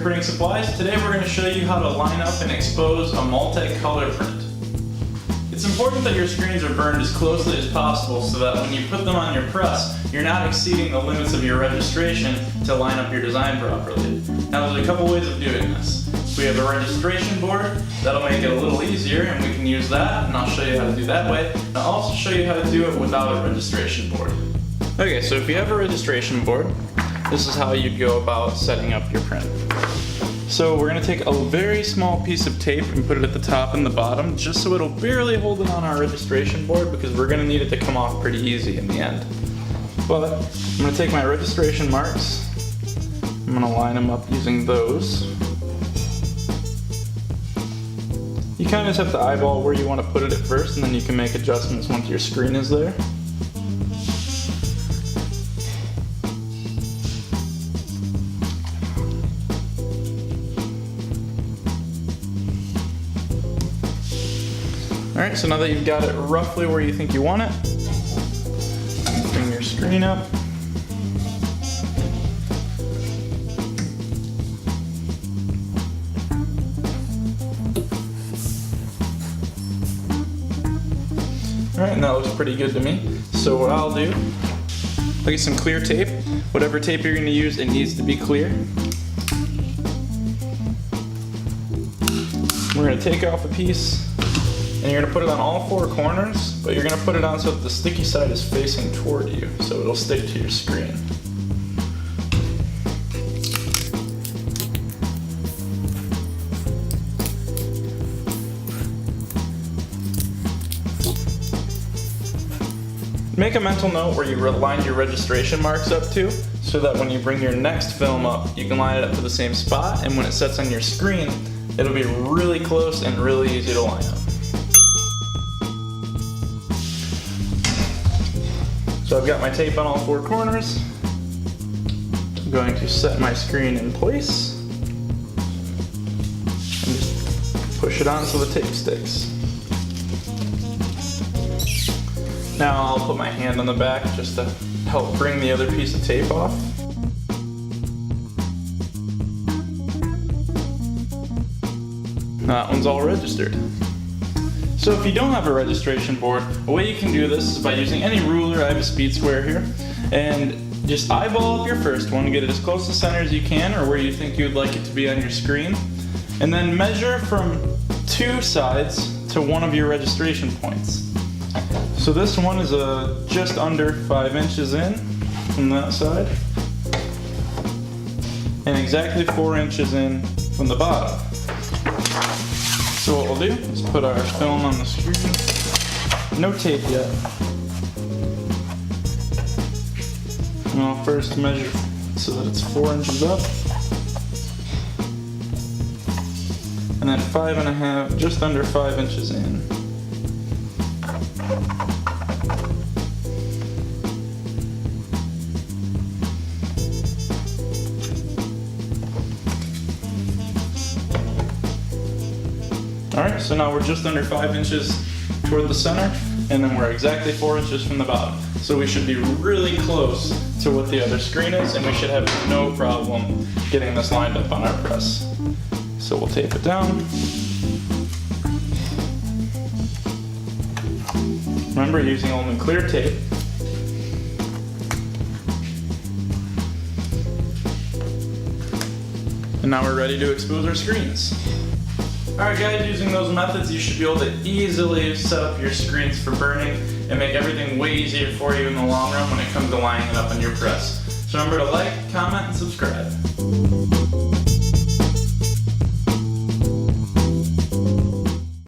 Screen Printing Supplies. Today we're going to show you how to line up and expose a multicolor print. It's important that your screens are burned as closely as possible so that when you put them on your press, you're not exceeding the limits of your registration to line up your design properly. Now there's a couple ways of doing this. We have a registration board, that'll make it a little easier and we can use that, and I'll show you how to do that way. And I'll also show you how to do it without a registration board. Okay, so if you have a registration board, this is how you'd go about setting up your print. So we're going to take a very small piece of tape and put it at the top and the bottom, just so it'll barely hold it on our registration board, because we're going to need it to come off pretty easy in the end. But I'm going to take my registration marks, I'm going to line them up using those. You kind of just have to eyeball where you want to put it at first, and then you can make adjustments once your screen is there. Alright, so now that you've got it roughly where you think you want it, bring your screen up. Alright, and that looks pretty good to me. So what I'll do, I'll get some clear tape. Whatever tape you're going to use, it needs to be clear. We're going to take off a piece, and you're going to put it on all four corners, but you're going to put it on so that the sticky side is facing toward you, so it'll stick to your screen. Make a mental note where you line your registration marks up to, so that when you bring your next film up, you can line it up to the same spot, and when it sets on your screen, it'll be really close and really easy to line up. So I've got my tape on all four corners. I'm going to set my screen in place and just push it on so the tape sticks. Now I'll put my hand on the back just to help bring the other piece of tape off. That one's all registered. So if you don't have a registration board, a way you can do this is by using any ruler. I have a speed square here, and just eyeball up your first one, get it as close to center as you can, or where you think you'd like it to be on your screen, and then measure from two sides to one of your registration points. So this one is just under 5 inches in from that side, and exactly 4 inches in from the bottom. So what we'll do is put our film on the screen. No tape yet. And I'll first measure so that it's 4 inches up. And then 5.5, just under 5 inches in. Alright, so now we're just under 5 inches toward the center, and then we're exactly 4 inches from the bottom. So we should be really close to what the other screen is, and we should have no problem getting this lined up on our press. So we'll tape it down. Remember, using only clear tape. And now we're ready to expose our screens. Alright guys, using those methods you should be able to easily set up your screens for burning and make everything way easier for you in the long run when it comes to lining it up on your press. So remember to like, comment, and subscribe.